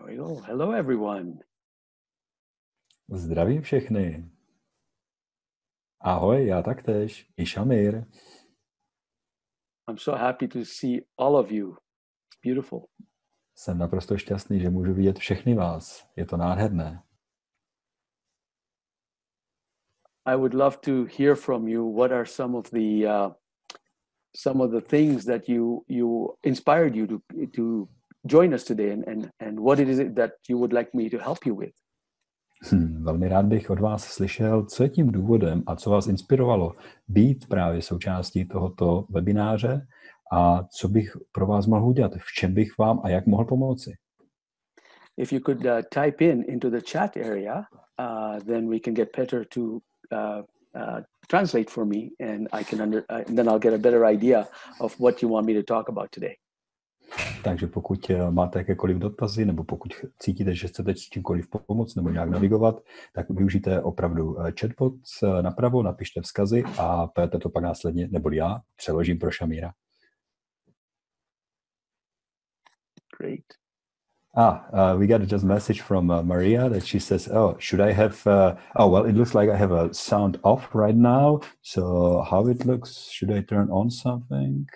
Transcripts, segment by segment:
we go. Hello, everyone. Zdravím všechny. Ahoj, já taktéž. I Shamir. I'm so happy to see all of you. It's beautiful. Jsem naprosto šťastný, že můžu vidět všechny vás. Je to nádherné. I would love to hear from you. What are some of the things that you inspired you to join us today, and what is it that you would like me to help you with? Velmi rád bych od vás slyšel, co je tím důvodem a co vás inspirovalo být právě součástí tohoto webináře a co bych pro vás mohl udělat, v čem bych vám a jak mohl pomoci. If you could type into the chat area, then we can get Peter to translate for me, and I can then I'll get a better idea of what you want me to talk about today. Takže pokud máte jakékoliv dotazy, nebo pokud cítíte, že chcete s čímkoliv pomoct nebo nějak navigovat, tak využijte opravdu chatbot napravo, napište vzkazy a Petr to pak následně, nebo já, přeložím pro Shamira. Great. We got just a message from Maria that she says, should I have, it looks like I have a sound off right now. So how it looks, should I turn on something?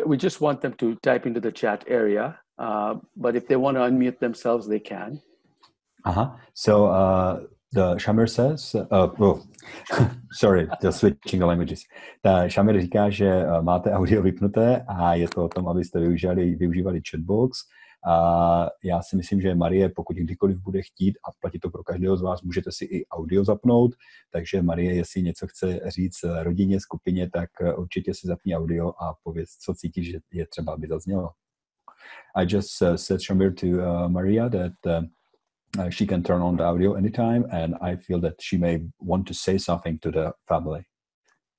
We just want them to type into the chat area, but if they want to unmute themselves, they can. So the Shamir says, sorry, just switching the languages. Shamir říká, že máte audio vypnuté a je to o tom, abyste využívali chatbox. Já si myslím, že Marie, pokud kdykoliv bude chtít, a platí to pro každého z vás, můžete si i audio zapnout, takže Marie, jestli něco chce říct rodině, skupině, tak určitě si zapni audio a pověz, co cítíš, že je třeba, aby zaznělo. I just said, Shamir, to Maria that she can turn on the audio anytime, and I feel that she may want to say something to the family.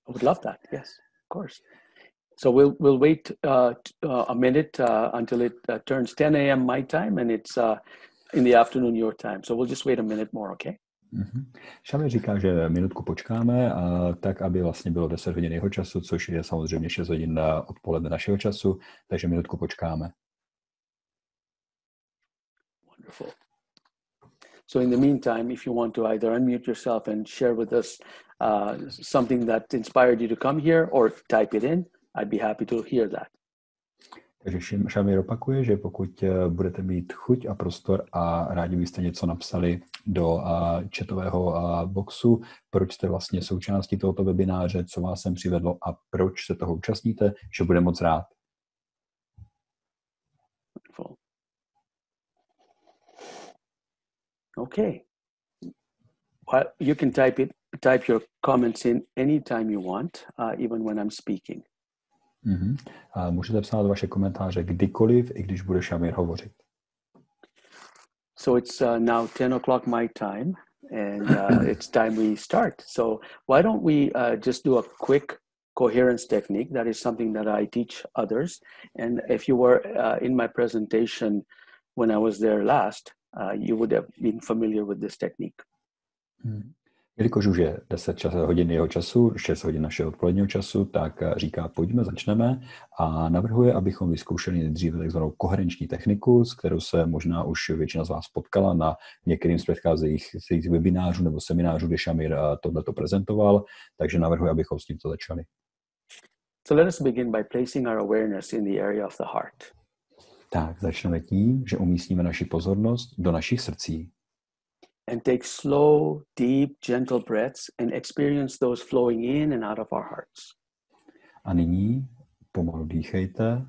I would love that, yes, of course. So we'll wait a minute until it turns 10 a.m. my time, and it's in the afternoon your time. So we'll just wait a minute more, okay? Shamir říká, že minutku počkáme, tak aby vlastně bylo 10 hodin jeho času, což je samozřejmě 6 hodin odpoledne našeho času, takže minutku počkáme. Wonderful. So in the meantime, if you want to either unmute yourself and share with us something that inspired you to come here, or type it in, I'd be happy to hear that. Takže Shamir opakuje, že pokud budete mít chuť a prostor a rádi byste něco napsali do chatového boxu, proč jste vlastně součástí tohoto webináře, co vás sem přivedlo a proč se toho účastníte, že bude moc rád. Okay. Well, you can type your comments in anytime you want, even when I'm speaking. A můžete psát vaše komentáře kdykoliv, i když bude Shamir hovořit. So it's now 10 o'clock my time, and it's time we start. So why don't we just do a quick coherence technique? That is something that I teach others. And if you were in my presentation when I was there last, you would have been familiar with this technique. Jelikož už je 10 hodin jeho času, 6 hodin našeho odpoledního času, tak říká, pojďme, začneme a navrhuje, abychom vyzkoušeli nejdříve takzvanou koherenční techniku, s kterou se možná už většina z vás potkala na některým z předcházejících webinářů nebo seminářů, kde Shamir tohleto prezentoval, takže navrhuje, abychom s tímto začali. So let us begin by placing our awareness in the area of the heart. Tak, začneme tím, že umístíme naši pozornost do našich srdcí. And take slow, deep, gentle breaths and experience those flowing in and out of our hearts. A nyní pomalu dýchejte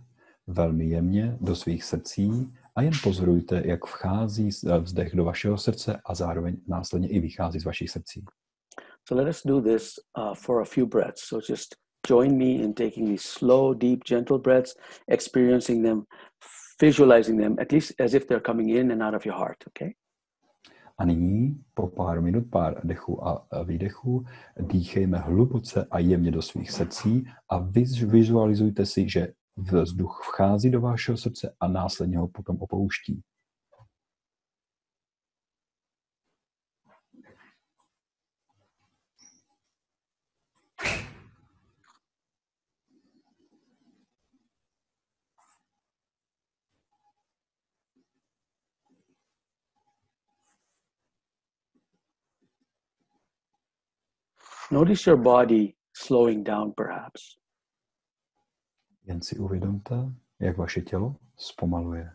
velmi jemně do svých srdcí a jen pozorujte, jak vchází vzdech do vašeho srdce a zároveň následně i vychází z vašich srdcí. So let us do this for a few breaths. So just join me in taking these slow, deep, gentle breaths, experiencing them, visualizing them, at least as if they're coming in and out of your heart, okay? A nyní po pár minut, pár dechů a výdechů, dýchejme hluboce a jemně do svých srdcí a vizualizujte si, že vzduch vchází do vašeho srdce a následně ho potom opouští. Notice your body slowing down perhaps. Jen si uvědomte, jak vaše tělo zpomaluje.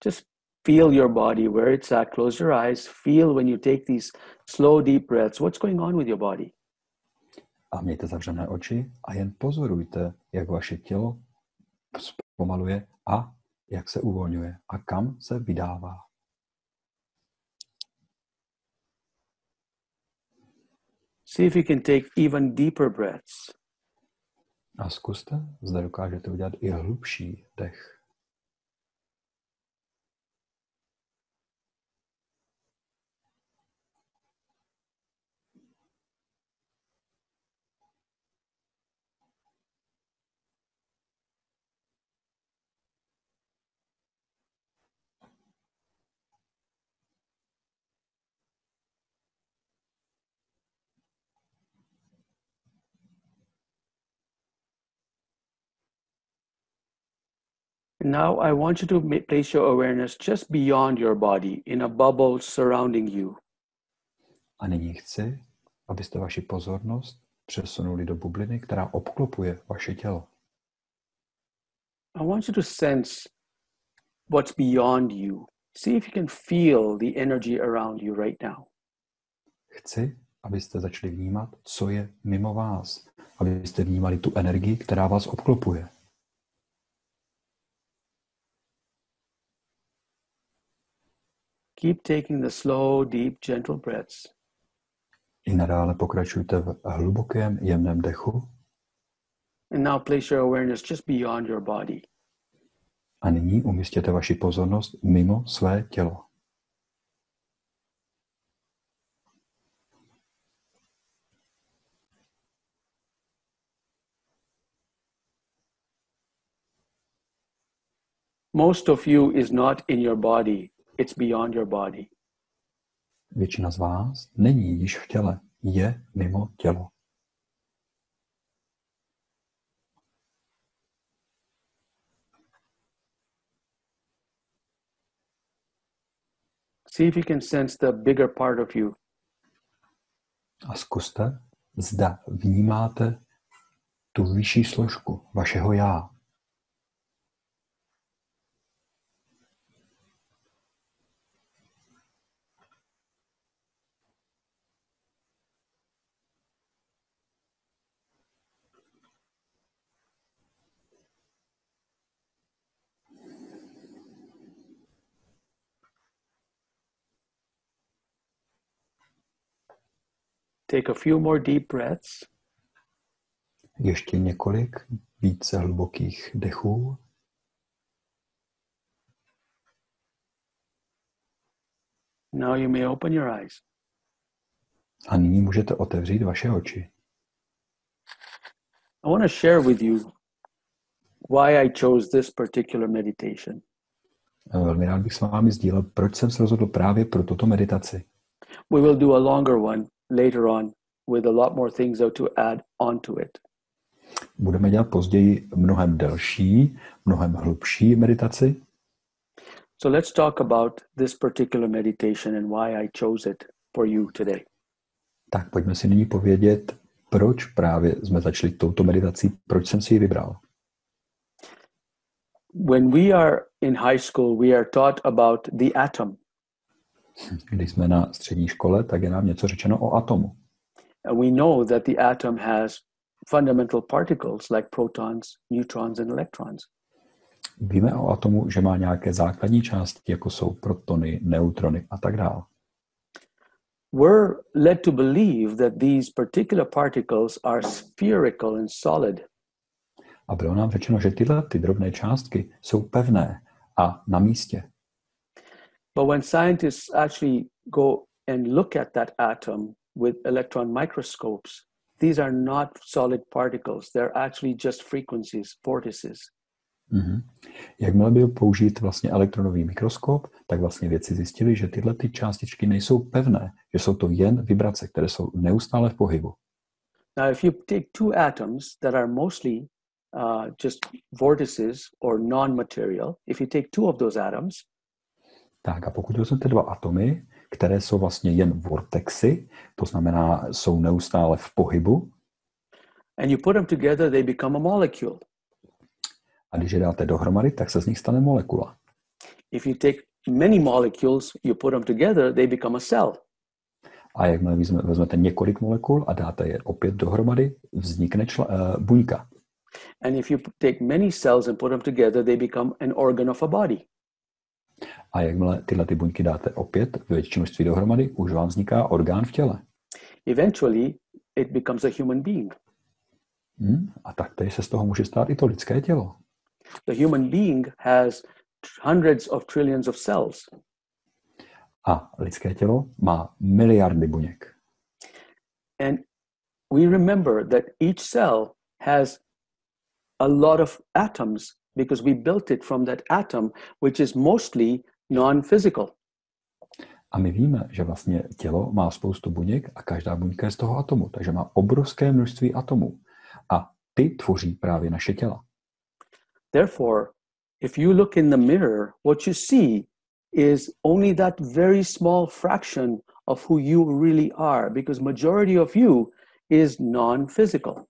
Just feel your body where it's at. Close your eyes. Feel when you take these slow, deep breaths. What's going on with your body? A mějte zavřené oči a jen pozorujte, jak vaše tělo zpomaluje a jak se uvolňuje a kam se vydává. See if you can take even deeper breaths. A zkuste, zda dokážete udělat i hlubší dech. Now I want you to place your awareness just beyond your body, in a bubble surrounding you. A nyní chci, abyste vaši pozornost přesunuli do bubliny, která obklopuje vaše tělo. I want you to sense what's beyond you. See if you can feel the energy around you right now. Chci, abyste začali vnímat, co je mimo vás. Abyste vnímali tu energii, která vás obklopuje. Keep taking the slow, deep, gentle breaths. I nadále pokračujte v hlubokém, jemném dechu. And now place your awareness just beyond your body. A nyní umístěte vaši pozornost mimo své tělo. Most of you is not in your body. It's beyond your body. Většina z vás není již v těle, je mimo tělo. See if you can sense the bigger part of you. A zkuste, zda vnímáte tu vyšší složku vašeho já. Take a few more deep breaths. Ještě několik více hlubokých dechů. Now you may open your eyes. A nyní můžete otevřít vaše oči. I want to share with you why I chose this particular meditation. Velmi rád bych s vámi sdílel, proč jsem se rozhodl právě pro tuto meditaci. We will do a longer one later on with a lot more things to add onto it. Budeme dělat později mnohem delší, mnohem hlubší meditaci. So let's talk about this particular meditation and why I chose it for you today. Tak pojďme si nyní povědět, proč právě jsme začali touto meditací, proč jsem si ji vybral. When we are in high school, we are taught about the atom. Když jsme na střední škole, tak je nám něco řečeno o atomu. And we know that the atom has fundamental particles like protons, neutrons, and electrons. Víme o atomu, že má nějaké základní části, jako jsou protony, neutrony a tak dále. We're led to believe that these particular particles are spherical and solid. A bylo nám řečeno, že tyhle drobné částky jsou pevné a na místě. But when scientists actually go and look at that atom with electron microscopes, these are not solid particles. They're actually just frequencies, vortices. Mm-hmm. Jakmile byl použít vlastně elektronový mikroskop, tak vlastně vědci zjistili, že tyhle ty částičky nejsou pevné, že jsou to jen vibrace, které jsou neustále v pohybu. Now, if you take two atoms that are mostly just vortices or non-material, if you take two of those atoms, Tak a pokud vezmete dva atomy, které jsou vlastně jen vortexy, to znamená, jsou neustále v pohybu. And you put them together, they become a molecule. A když je dáte dohromady, tak se z nich stane molekula. If you take many molecules, you put them together, they become a cell. A jakmile vezmete několik molekul a dáte je opět dohromady, vznikne buňka. And if you take many cells and put them together, they become an organ of a body. A jakmile tyhle ty buňky dáte opět ve větším množství dohromady, už vám vzniká orgán v těle. Eventually, it becomes a human being. A taktéž se z toho může stát i to lidské tělo. The human being has hundreds of trillions of cells. A lidské tělo má miliardy buněk. And we remember that each cell has a lot of atoms because we built it from that atom, which is mostly non-physical. A my víme, že vlastně tělo má spoustu buněk a každá buňka je z toho atomu, takže má obrovské množství atomů. A ty tvoří právě naše těla. Therefore, if you look in the mirror, what you see is only that very small fraction of who you really are, because majority of you is non-physical.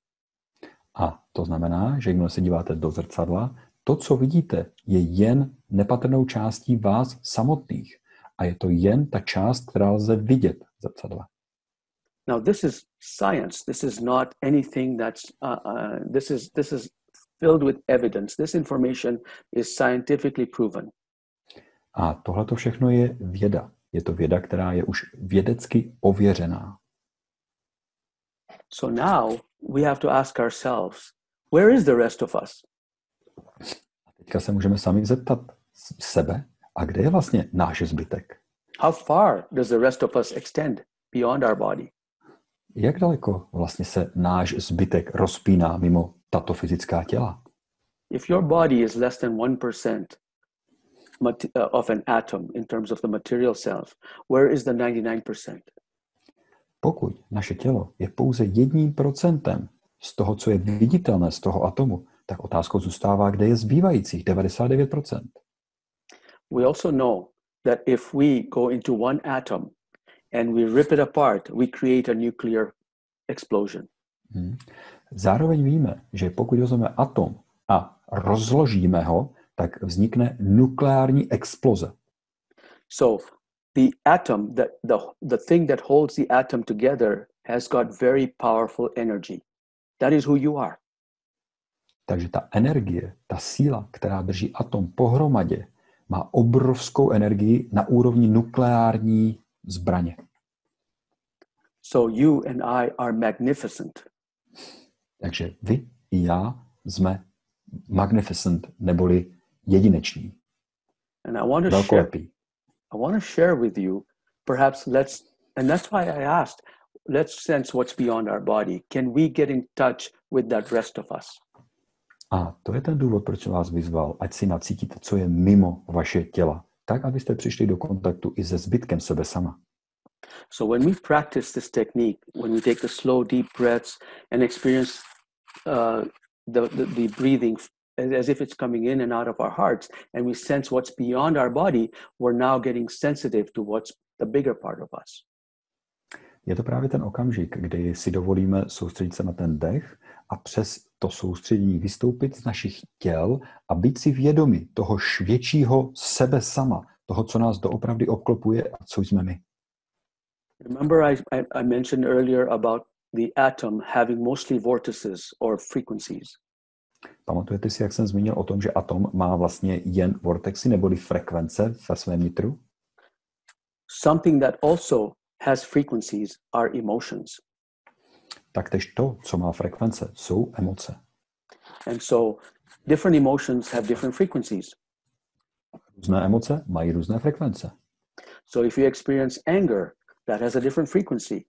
A to znamená, že když se díváte do zrcadla, to, co vidíte, je jen nepatrnou částí vás samotných. A je to jen ta část, která lze vidět v zrcadle. Now, this is science. This is not anything that's, this is filled with evidence. This information is scientifically proven. A tohle to všechno je věda. Je to věda, která je už vědecky ověřená. So now we have to ask ourselves, where is the rest of us? A teďka se můžeme sami zeptat sebe, a kde je vlastně náš zbytek? How far does the rest of us extend beyond our body? Jak daleko vlastně se náš zbytek rozpíná mimo tato fyzická těla? If your body is less than 1% of an atom in terms of the material self, where is the 99%? Pokud naše tělo je pouze 1% z toho, co je viditelné z toho atomu, tak otázkou zůstává, kde je zbývajících 99%. We also know that if we go into one atom and we rip it apart, we create a nuclear explosion. Zároveň víme, že pokud vezmeme atom a rozložíme ho, tak vznikne nukleární exploze. So the atom, the thing that holds the atom together has got very powerful energy. That is who you are. Takže ta energie, ta síla, která drží atom pohromadě, má obrovskou energii na úrovni nukleární zbraně. So you and I are magnificent. Takže vy i já jsme magnificent, neboli jedineční. And I want to share with you, perhaps and that's why I asked, let's sense what's beyond our body. Can we get in touch with that rest of us? A to je ten důvod, proč jsem vás vyzval, ať si nacítíte, co je mimo vaše těla, tak, abyste přišli do kontaktu i se zbytkem sebe sama. So when we practice this technique, when we take the slow, deep breaths and experience the breathing as if it's coming in and out of our hearts, and we sense what's beyond our body, we're now getting sensitive to what's the bigger part of us. Je to právě ten okamžik, kdy si dovolíme soustředit se na ten dech a přes to soustředění vystoupit z našich těl a být si vědomi toho většího sebe sama, toho, co nás doopravdy obklopuje a co jsme my. Remember I mentioned earlier about the atom having mostly vortices or frequencies. Pamatujete si, jak jsem zmínil o tom, že atom má vlastně jen vortexy neboli frekvence ve svém nitru? Something that also has frequencies are emotions. Taktéž to, co má frekvence, jsou emoce. And so different emotions have different frequencies. Různé emoce mají různé frekvence. So if you experience anger, that has a different frequency.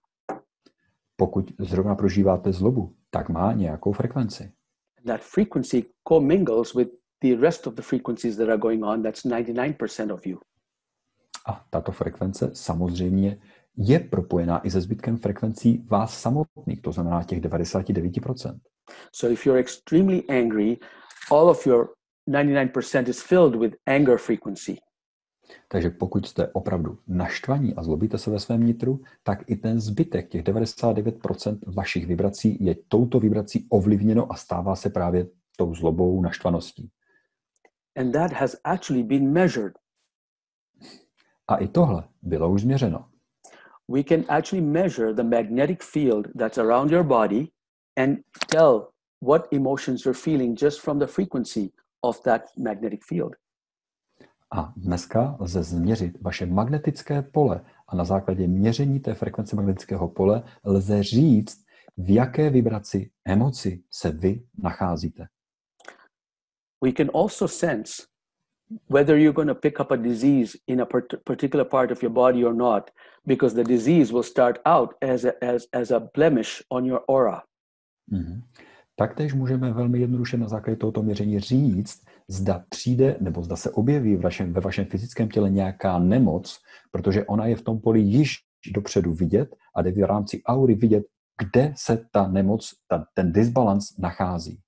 Pokud zrovna prožíváte zlobu, tak má nějakou frekvenci. That frequency commingles with the rest of the frequencies that are going on. That's 99% of you. A tato frekvence samozřejmě je propojená i se zbytkem frekvencí vás samotných, to znamená těch 99%. So if you're extremely angry, all of your 99% is filled with anger frequency. Takže pokud jste opravdu naštvaní a zlobíte se ve svém nitru, tak i ten zbytek, těch 99% vašich vibrací je touto vibrací ovlivněno a stává se právě tou zlobou, naštvaností. And that has actually been measured. A i tohle bylo už změřeno. We can actually measure the magnetic field that's around your body and tell what emotions you're feeling just from the frequency of that magnetic field. A dneska lze změřit vaše magnetické pole a na základě měření té frekvence magnetického pole lze říct, v jaké vibraci, emoci se vy nacházíte. We can also sense whether you're going to pick up a disease in a particular part of your body or not, because the disease will start out as a blemish on your aura. Mm-hmm. Taktéž můžeme velmi jednoduše na základě tohoto měření říct, zda přijde nebo zda se objeví ve vašem fyzickém těle nějaká nemoc, protože ona je v tom poli již dopředu vidět a jde v rámci aury vidět, kde se ta nemoc, ten disbalans nachází.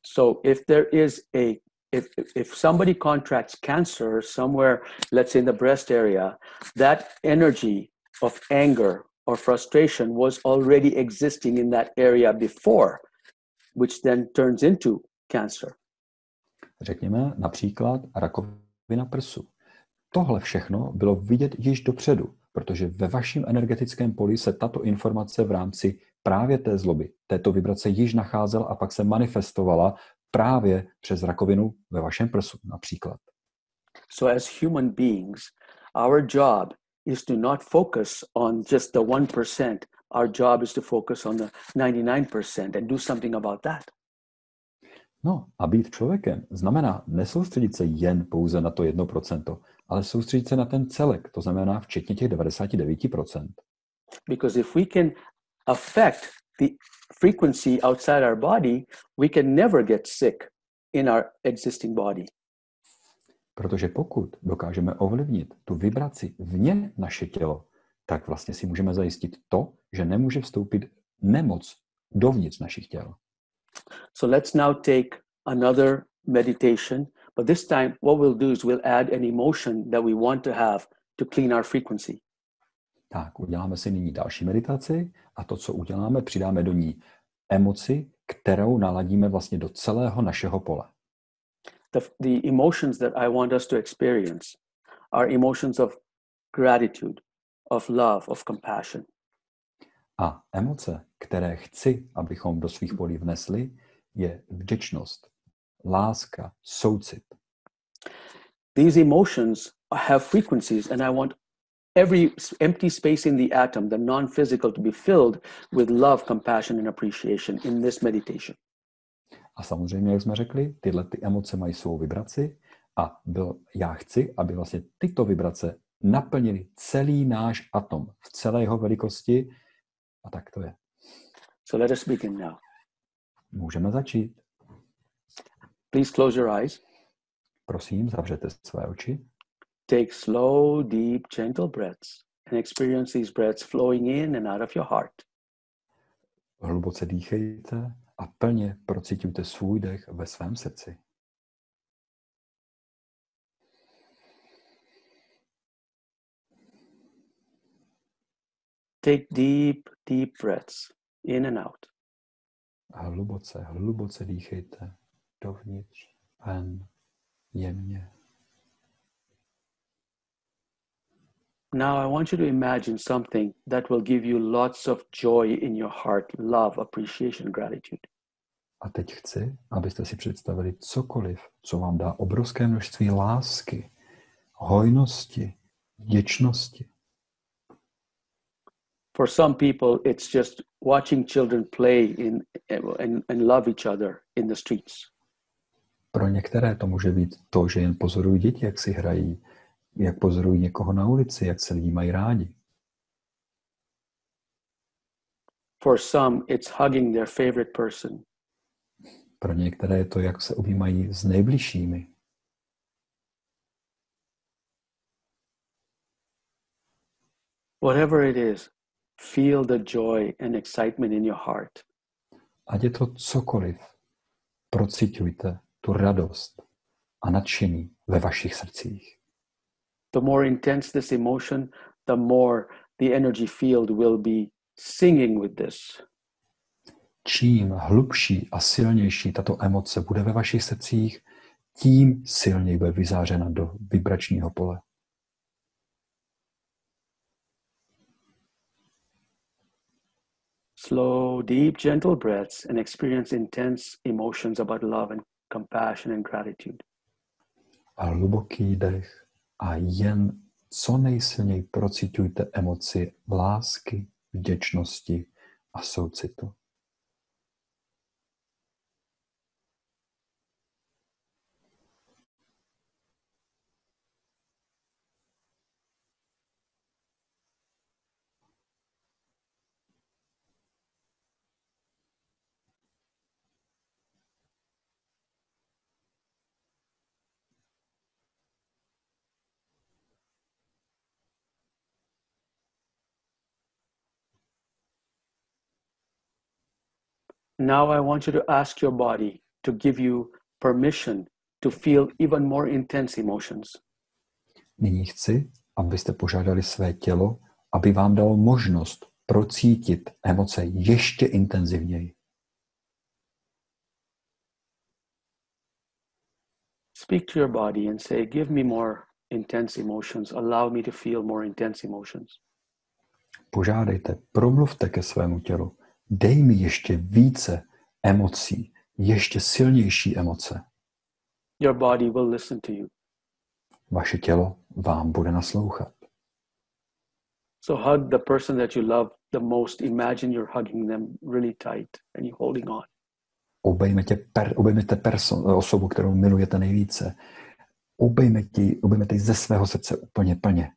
So if somebody contracts cancer somewhere, let's say in the breast area, that energy of anger or frustration was already existing in that area before, which then turns into cancer. Řekněme například rakovina prsu. Tohle všechno bylo vidět již dopředu, protože ve vašem energetickém poli se tato informace v rámci právě té zloby, této vibrace již nacházela a pak se manifestovala právě přes rakovinu ve vašem prsu například. So as human beings, our job is to not focus on just the 1%. Our job is to focus on the 99% and do something about that. No a být člověkem znamená nesoustředit se jen pouze na to 1%, ale soustředit se na ten celek, to znamená včetně těch 99%. Because if we can affect the frequency outside our body, we can never get sick in our existing body. Protože pokud dokážeme ovlivnit tu vibraci vně naše tělo, tak vlastně si můžeme zajistit to, že nemůže vstoupit nemoc dovnitř našich těl. So let's now take another meditation, but this time what we'll do is we'll add an emotion that we want to have to clean our frequency. Tak, uděláme si nyní další meditaci a to, co uděláme, přidáme do ní emoci, kterou naladíme vlastně do celého našeho pole. The emotions that I want us to experience are emotions of gratitude, of love, of compassion. A emoce, které chci, abychom do svých polí vnesli, je vděčnost, láska, soucit. These emotions have frequencies and I want every empty space in the atom, the non-physical, to be filled with love, compassion and appreciation in this meditation. A samozřejmě, jak jsme řekli, tyhle ty emoce mají svou vibraci a já chci, aby vlastně tyto vibrace naplnily celý náš atom v celé jeho velikosti. A tak to je. So let us begin now. Můžeme začít. Please close your eyes. Prosím, zavřete své oči. Take slow, deep, gentle breaths and experience these breaths flowing in and out of your heart. Hluboce dýchejte a plně procitujte svůj dech ve svém srdci. Take deep, deep breaths in and out. Hluboce dýchejte dovnitř, ven, jemně. Now I want you to imagine something that will give you lots of joy in your heart, love, appreciation, gratitude. A teď chci, abyste si představili cokoliv, co vám dá obrovské množství lásky, hojnosti, vděčnosti. For some people, it's just watching children play and love each other in the streets. Pro některé to může být to, že jen pozorují děti, jak si hrají, jak pozorují někoho na ulici, jak se lidi mají rádi. For some, it's hugging their favorite person. Pro některé je to, jak se objímají s nejbližšími. Whatever it is, feel the joy and excitement in your heart. Ať je to cokoliv, procitujte tu radost a nadšení ve vašich srdcích. the more intense this emotion, the more the energy field will be singing with this. Čím hlubší a silnější tato emoce bude ve vašich srdcích, tím silněji bude vyzářena do vibračního pole. Slow, deep, gentle breaths and experience intense emotions about love and compassion and gratitude. A hluboký dech a jen co nejsilněji procitujte emoci lásky, vděčnosti a soucitu. Now I want you to ask your body to give you permission to feel even more intense emotions. Nyní chci, abyste požádali své tělo, aby vám dalo možnost procítit emoce ještě intenzivněji. Speak to your body and say, give me more intense emotions. Allow me to feel more intense emotions. Požádejte, promluvte ke svému tělu. Dej mi ještě více emocí, ještě silnější emoce. Your body will listen to you. Vaše tělo vám bude naslouchat. So hug the person that you love the most. Imagine you're hugging them really tight and you're holding on. Obejměte osobu, kterou milujete nejvíce. Obejměte ji ze svého srdce úplně plně.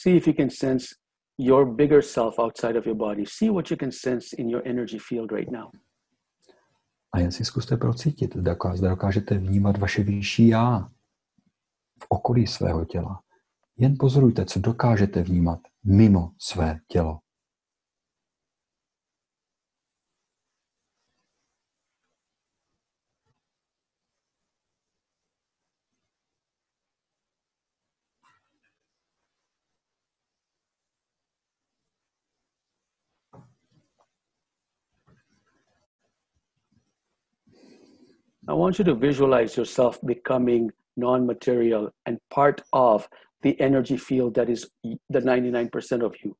See if you can sense your bigger self outside of your body. See what you can sense in your energy field right now. A jen si zkuste procítit, zda dokážete vnímat vaše vyšší já v okolí svého těla. Jen pozorujte, co dokážete vnímat mimo své tělo. I want you to visualize yourself becoming non-material and part of the energy field that is the 99% of you.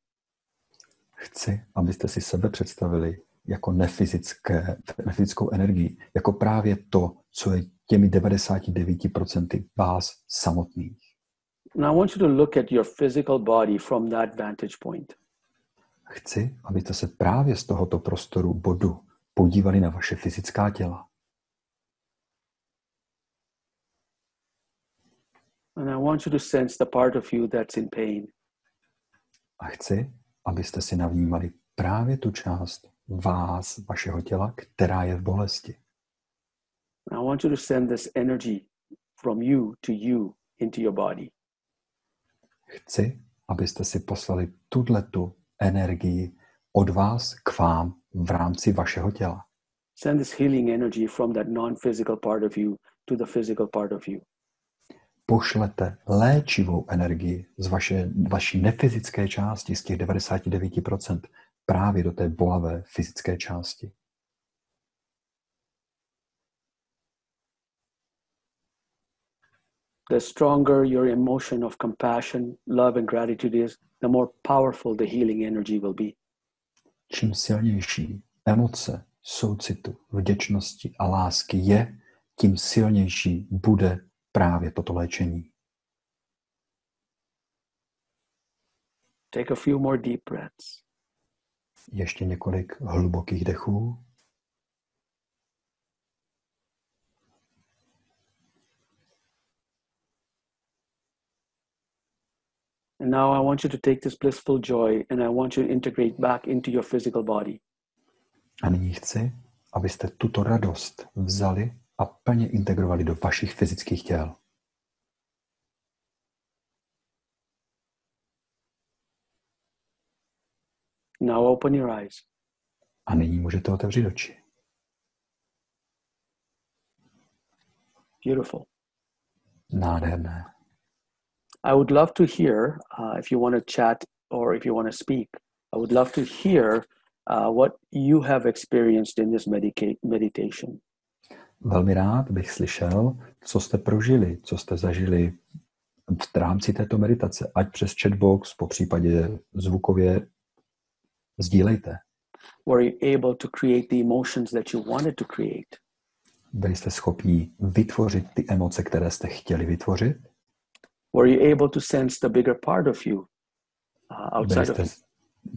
Chci, abyste si sebe představili jako nefyzickou energii, jako právě to, co je těmi 99% vás samotných. And I want you to look at your physical body from that vantage point. Chci, abyste se právě z tohoto prostoru bodu podívali na vaše fyzická těla. And I want you to sense the part of you that's in pain. A chci, abyste si navnímali právě tu část vás, vašeho těla, která je v bolesti. And I want you to send this energy from you to you into your body. Chci, abyste si poslali tuhletu energii od vás k vám v rámci vašeho těla. Send this healing energy from that non-physical part of you to the physical part of you. Pošlete léčivou energii z vaší nefyzické části, z těch 99%, právě do té bolavé fyzické části. The stronger your emotion of compassion, love and gratitude is, the more powerful the healing energy will be. Čím silnější emoce, soucitu, vděčnosti a lásky je, tím silnější bude právě toto léčení. Take a few more deep breaths. Ještě několik hlubokých dechů. And now I want you to take this blissful joy and I want you to integrate back into your physical body. A nyní chci, abyste tuto radost vzali a a plně integrovali do vašich fyzických těl. Now open your eyes. A nyní můžete otevřít oči. Beautiful. Nádherné. I would love to hear, if you want to chat or if you want to speak, I would love to hear what you have experienced in this meditation. Velmi rád bych slyšel, co jste prožili, co jste zažili v rámci této meditace, ať přes chatbox, popřípadě zvukově, sdílejte. Were you able to create the emotions that you wanted to create? Byli jste schopni vytvořit ty emoce, které jste chtěli vytvořit? Were you able to sense the bigger part of you outside of you?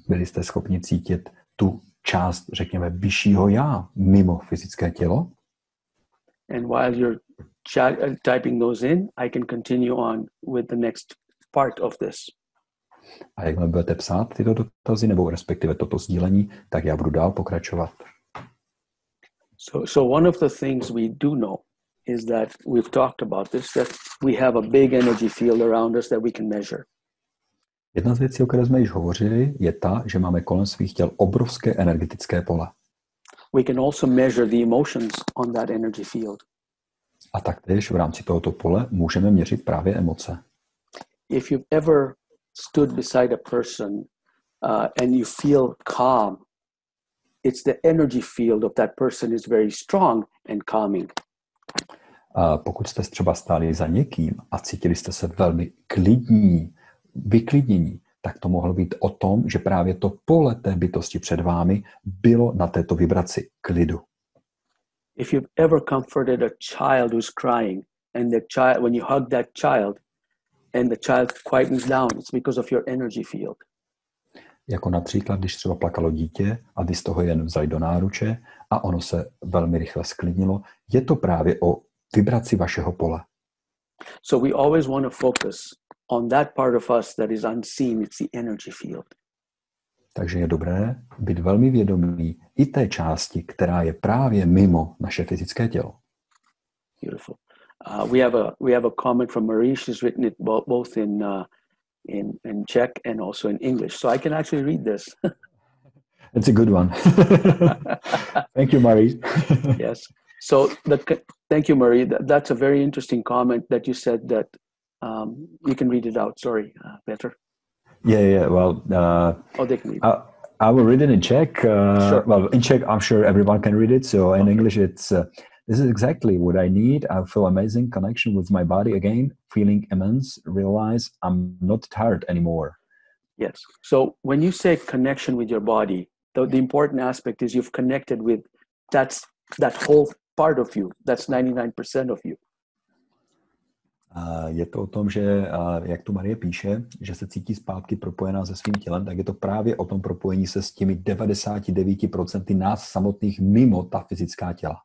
Byli jste schopni cítit tu část, řekněme, vyššího já, mimo fyzické tělo? And while you're typing those in, I can continue on with the next part of this. A jakmile budete psát tyto dotazy, nebo respektive toto sdílení, tak já budu dál pokračovat. So one of the things we do know is that we've talked about this, that we have a big energy field around us that we can measure. Jedna z věcí, o které jsme již hovořili, je ta, že máme kolem svých těl obrovské energetické pole. We can also measure the emotions on that energy field. A taktéž v rámci tohoto pole můžeme měřit právě emoce. If you've ever stood beside a person and you feel calm, it's the energy field of that person is very strong and calming. A pokud jste třeba stáli za někým a cítili jste se velmi klidní, vyklidnění, tak to mohlo být o tom, že právě to pole té bytosti před vámi bylo na této vibraci klidu. If you've ever comforted a child who's crying and the child, when you hug that child and the child quietens down, it's because of your energy field. Jako například, když třeba plakalo dítě a vy z toho jen vzali do náruče a ono se velmi rychle sklidnilo, je to právě o vibraci vašeho pole. So we always want to focus on that part of us that is unseen, it's the energy field. Takže je dobré být velmi vědomý i té části, která je právě mimo naše fyzické tělo. Beautiful. We have a comment from Marie. She's written it both in Czech and also in English. So I can actually read this. It's a good one. Thank you, Marie. Yes. So thank you, Marie. That's a very interesting comment that you said that you can read it out. Sorry, Peter. Yeah. Well, they can read I will read it in Czech. Sure. Well, in Czech, I'm sure everyone can read it. So in English, it's this is exactly what I need. I feel amazing connection with my body again, feeling immense. Realize I'm not tired anymore. Yes. So when you say connection with your body, the important aspect is you've connected with that whole part of you. That's 99% of you. Je to o tom, že, jak tu Marie píše, že se cítí zpátky propojená se svým tělem, tak je to právě o tom propojení se s těmi 99% nás samotných mimo ta fyzická těla.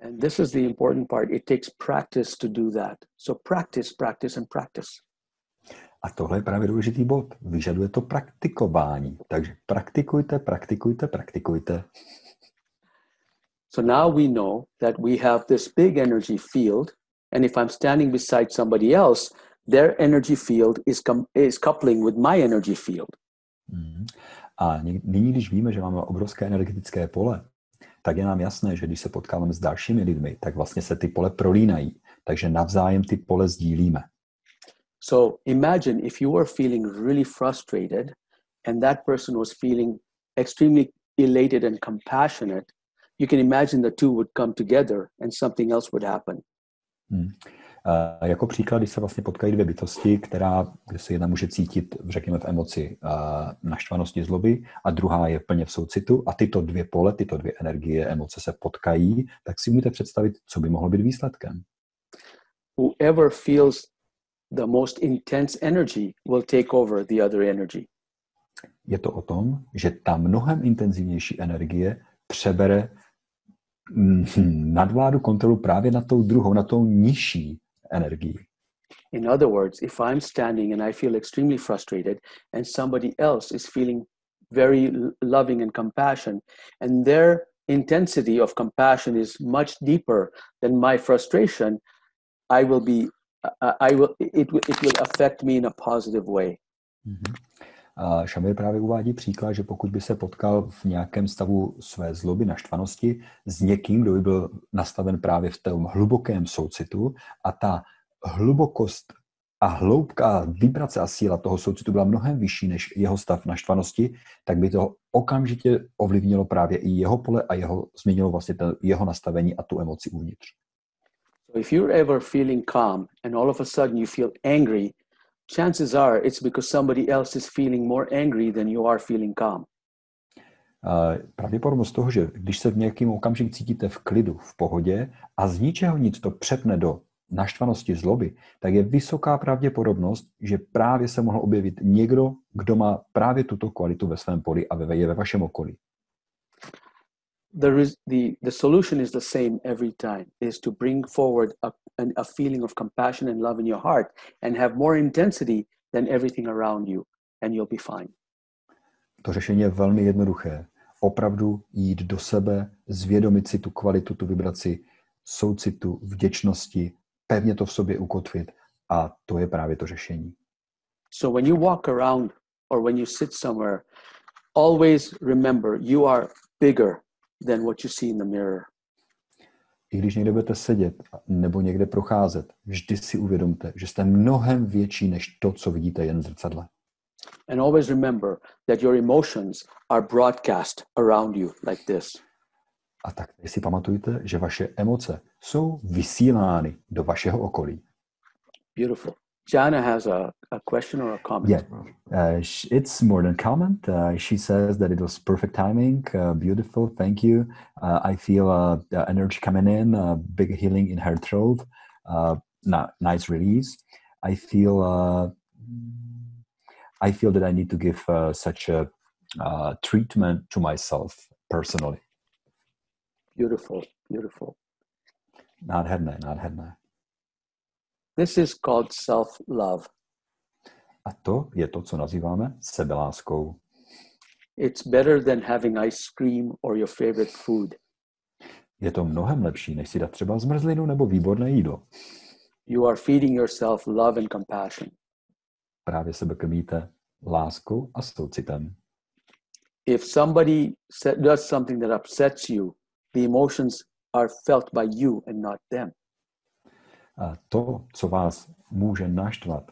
And this is the important part. It takes practice to do that. So practice, practice and practice. A tohle je právě důležitý bod. Vyžaduje to praktikování. Takže praktikujte. So now we know that we have this big energy field, and if I'm standing beside somebody else, their energy field is coupling with my energy field. A nyní, když víme, že máme obrovské energetické pole, tak je nám jasné, že když se potkáváme s dalšími lidmi, tak vlastně se ty pole prolínají. Takže navzájem ty pole sdílíme. So imagine if you were feeling really frustrated and that person was feeling extremely elated and compassionate, you can imagine the two would come together and something else would happen. Jako příklad, když se vlastně potkají dvě bytosti, kde se jedna může cítit, řekněme, v emoci naštvanosti, zloby a druhá je plně v soucitu a tyto dvě pole, tyto dvě energie, emoce se potkají, tak si můžete představit, co by mohlo být výsledkem. Whoever feels the most intense energy will take over the other energy. Je to o tom, že ta mnohem intenzivnější energie přebere nadvládu, kontrolu právě nad tou druhou, nad tou nižší energií. In other words, if I'm standing and I feel extremely frustrated and somebody else is feeling very loving and compassion and their intensity of compassion is much deeper than my frustration, it will affect me in a positive way. Shamir právě uvádí příklad, že pokud by se potkal v nějakém stavu své zloby, naštvanosti s někým, kdo by byl nastaven právě v tom hlubokém soucitu a ta hlubokost a hloubka, vibrace a síla toho soucitu byla mnohem vyšší než jeho stav naštvanosti, tak by to okamžitě ovlivnilo právě i jeho pole a změnilo vlastně jeho nastavení a tu emoci uvnitř. So if you're ever feeling calm and all of a sudden you feel angry, chances are it's because somebody else is feeling more angry than you are feeling calm. Pravděpodobnost toho, že když se v nějakým okamžiku cítíte v klidu, v pohodě a z ničeho nic to přepne do naštvanosti, zloby, tak je vysoká pravděpodobnost, že právě se mohl objevit někdo, kdo má právě tuto kvalitu ve svém poli a je ve vašem okolí. The solution is the same every time, is to bring forward a feeling of compassion and love in your heart and have more intensity than everything around you, and you'll be fine. To řešení je velmi jednoduché. Opravdu jít do sebe, zvědomit si tu kvalitu, tu vibraci soucitu, vděčnosti, pevně to v sobě ukotvit a to je právě to řešení. So when you walk around or when you sit somewhere, always remember you are bigger than what you see in the mirror. I když někde budete sedět nebo někde procházet, vždy si uvědomte, že jste mnohem větší než to, co vidíte jen v zrcadle. And always remember that your emotions are broadcast around you like this. A tak si pamatujte, že vaše emoce jsou vysílány do vašeho okolí. Beautiful. Jana has a question or a comment. Yeah, it's more than comment. She says that it was perfect timing, beautiful, thank you. I feel the energy coming in, big healing in her throat, nice release. I feel that I need to give such a treatment to myself personally. Beautiful, beautiful. Nádherné. This is called self-love. A to je to, co nazýváme sebeláskou. It's better than having ice cream or your favorite food. Je to mnohem lepší, než si dát třeba zmrzlinu nebo výborné jídlo. You are feeding yourself love and compassion. Právě sebe krmíte láskou a soucitem. If somebody does something that upsets you, the emotions are felt by you and not them. A to, co vás může naštvat,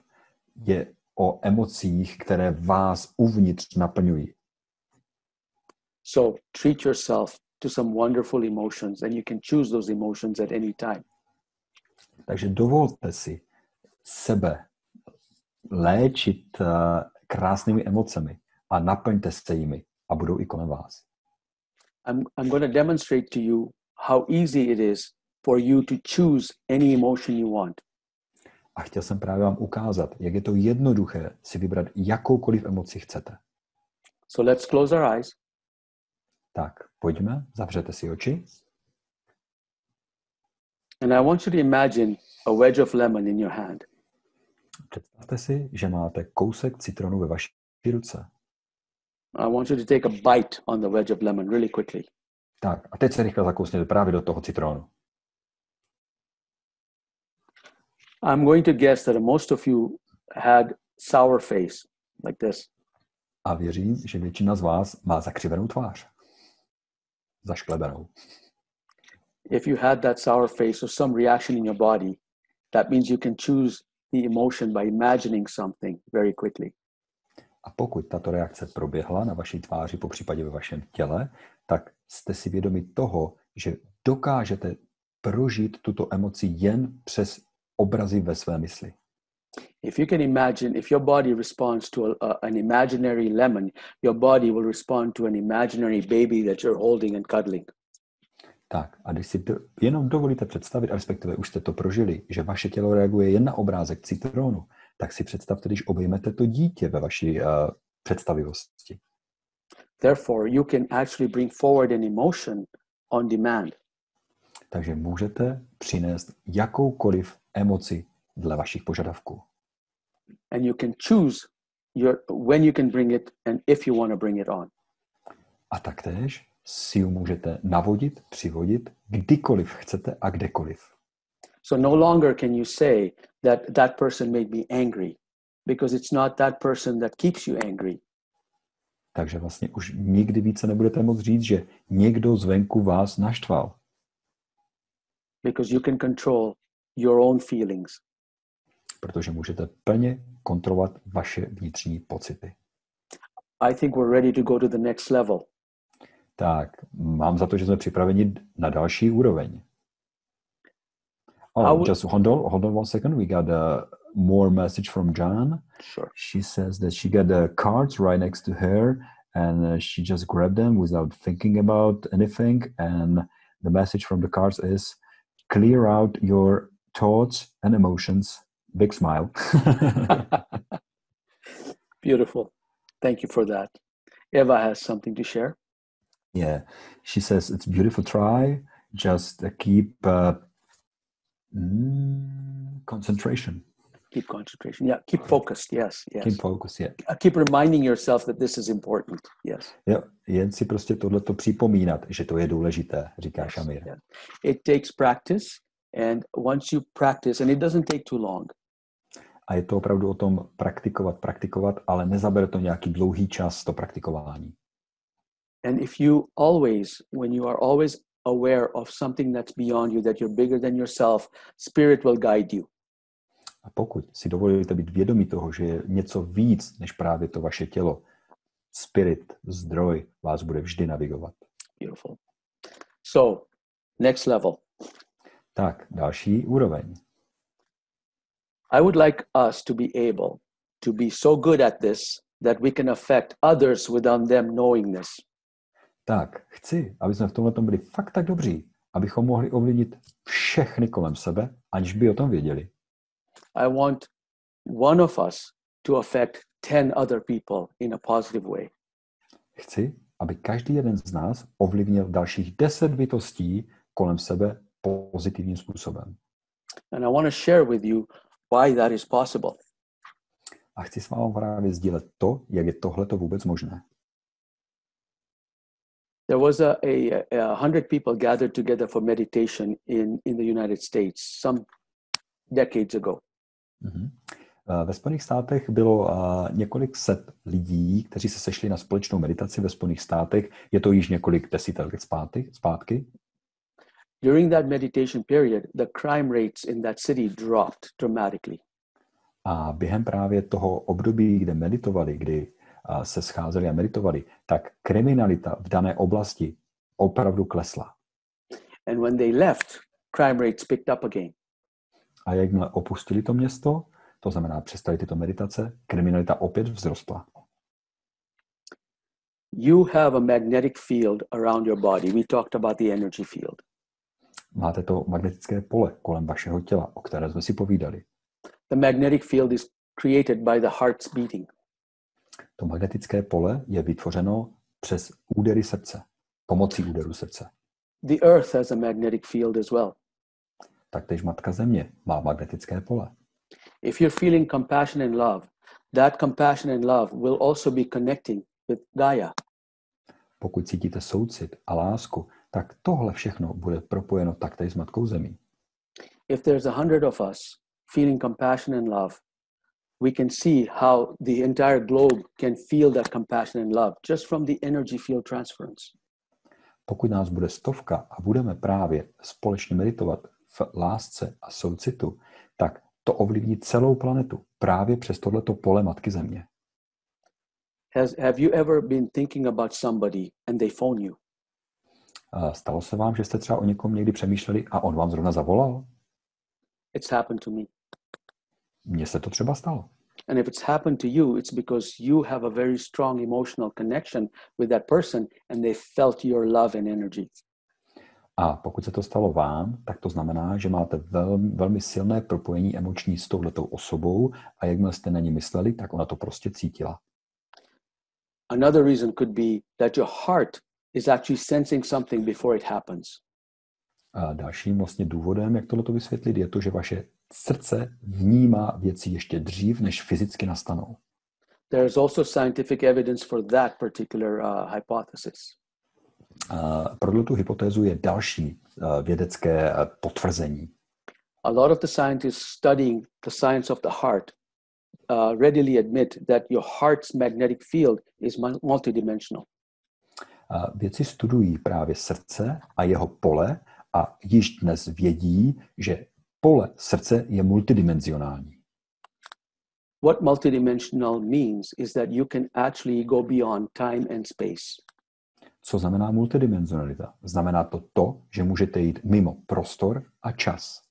je o emocích, které vás uvnitř naplňují. So treat yourself to some wonderful emotions and you can choose those emotions at any time. Takže dovolte si sebe léčit krásnými emocemi a naplňte se jimi a budou i kolem vás. I'm going to demonstrate to you how easy it is for you to choose any emotion you want. A chtěl jsem právě vám ukázat, jak je to jednoduché si vybrat jakoukoliv emoci chcete. So let's close our eyes. Tak, pojďme, zavřete si oči. And I want you to imagine a wedge of lemon in your hand. Představte si, že máte kousek citronu ve vaší ruce. I want you to take a bite on the wedge of lemon really quickly. Tak, a teď se rychle zakousněte právě do toho citronu. I'm going to guess that most of you had sour face, like this. A věřím, že většina z vás má zakřivenou tvář. Zašklebenou. If you had that sour face or some reaction in your body, that means you can choose the emotion by imagining something very quickly. A pokud tato reakce proběhla na vaší tváři, popřípadě ve vašem těle, tak jste si vědomi toho, že dokážete prožít tuto emoci jen přes obrazy ve své mysli. If you can imagine, if your body responds to an imaginary lemon, your body will respond to an imaginary baby that you're holding and cuddling. Tak, a když si jenom dovolíte představit, a respektive už jste to prožili, že vaše tělo reaguje jen na obrázek citronu, tak si představte, když obejmete to dítě ve vaší představivosti. Therefore, you can actually bring forward an emotion on demand. Takže můžete přinést jakoukoliv emoci dle vašich požadavků. And you can choose when you can bring it and if you want to bring it on. A taktéž si ji můžete navodit, přivodit, kdykoliv chcete a kdekoliv. So no longer can you say that person made me angry, because it's not that person that keeps you angry. Takže vlastně už nikdy více nebudete moct říct, že někdo zvenku vás naštval. Because you can control your own feelings. Protože můžete plně kontrolovat vaše vnitřní pocity. I think we're ready to go to the next level. Tak, mám za to, že jsme připraveni na další úroveň. Oh, just hold on 1 second. We got a more message from John. Sure. She says that she got the cards right next to her and she just grabbed them without thinking about anything. And the message from the cards is, clear out your thoughts and emotions. Big smile. Beautiful. Thank you for that. Eva has something to share. Yeah. She says, it's beautiful try. Just keep concentration. Keep concentration. Yeah. Keep focused. Yes. Keep focused, yeah. Keep reminding yourself that this is important. Yes. Jo, jen si prostě tohleto připomínat, že to je důležité, říká Shamir. Yeah. It takes practice, and once you practice, and it doesn't take too long. A je to opravdu o tom praktikovat, ale nezabere to nějaký dlouhý čas, to praktikování. And if when you are always aware of something that's beyond you, that you're bigger than yourself, spirit will guide you. A pokud si dovolíte být vědomí toho, že je něco víc než právě to vaše tělo, spirit, zdroj vás bude vždy navigovat. Beautiful. So, next level. Tak, další úroveň. I would like us to be able to be so good at this that we can affect others without them knowing this. Tak, chci, aby jsme v tomhle byli fakt tak dobří, abychom mohli ovlivnit všechny kolem sebe, aniž by o tom věděli. I want one of us to affect 10 other people in a positive way. Chci, aby každý jeden z nás ovlivnil dalších 10 bytostí kolem sebe pozitivním způsobem. And I want to share with you why that is possible. A chci s vámi právě sdílet to, jak je tohleto vůbec možné. There was a 100 people gathered together for meditation in the United States some decades ago. Mm-hmm. Ve Spojených státech bylo několik set lidí, kteří se sešli na společnou meditaci ve Spojených státech. Je to již několik desítek let zpátky. During that meditation period, the crime rates in that city dropped dramatically. A během právě toho období, kde meditovali, kdy se scházeli a meditovali, tak kriminalita v dané oblasti opravdu klesla. And when they left, crime rates picked up again. A jakmile opustili to město, to znamená přestali tyto meditace, kriminalita opět vzrostla. You have a magnetic field around your body. We talked about the energy field. Máte to magnetické pole kolem vašeho těla, o které jsme si povídali. The magnetic field is created by the heart's beating. To magnetické pole je vytvořeno přes údery srdce, pomocí úderu srdce. The earth has a magnetic field as well. Taktéž Matka Země má magnetické pole. If you're feeling compassion and love, that compassion and love will also be connecting with Gaia. Pokud cítíte soucit a lásku, tak tohle všechno bude propojeno taktéž s Matkou Zemí. If there's 100 of us feeling compassion and love, we can see how the entire globe can feel that compassion and love just from the energy field transference. Pokud nás bude 100 a budeme právě společně meditovat v lásce a soucitu, tak to ovlivní celou planetu právě přes tohleto pole Matky Země. Have you ever been thinking about somebody and they phone you? Stalo se vám, že jste třeba o někom někdy přemýšleli a on vám zrovna zavolal? It's happened to me. Mně se to třeba stalo. And if it's happened to you, it's because you have a very strong emotional connection with that person and they felt your love and energy. A pokud se to stalo vám, tak to znamená, že máte velmi silné propojení emoční s touhletou osobou a jakmile jste na ní mysleli, tak ona to prostě cítila. Another reason could be that your heart is actually sensing something before it happens. A dalším vlastně důvodem, jak tohleto vysvětlit, je to, že vaše srdce vnímá věci ještě dřív, než fyzicky nastanou. There is also scientific evidence for that particular hypothesis. Pro tuto hypotézu je další vědecké potvrzení. A lot of the scientists studying the science of the heart readily admit that your heart's magnetic field is multidimensional. Vědci studují právě srdce a jeho pole a již dnes vědí, že pole srdce je multidimenzionální. What multidimensional means is that you can actually go beyond time and space. Co znamená multidimenzionalita? Znamená to, že můžete jít mimo prostor a čas.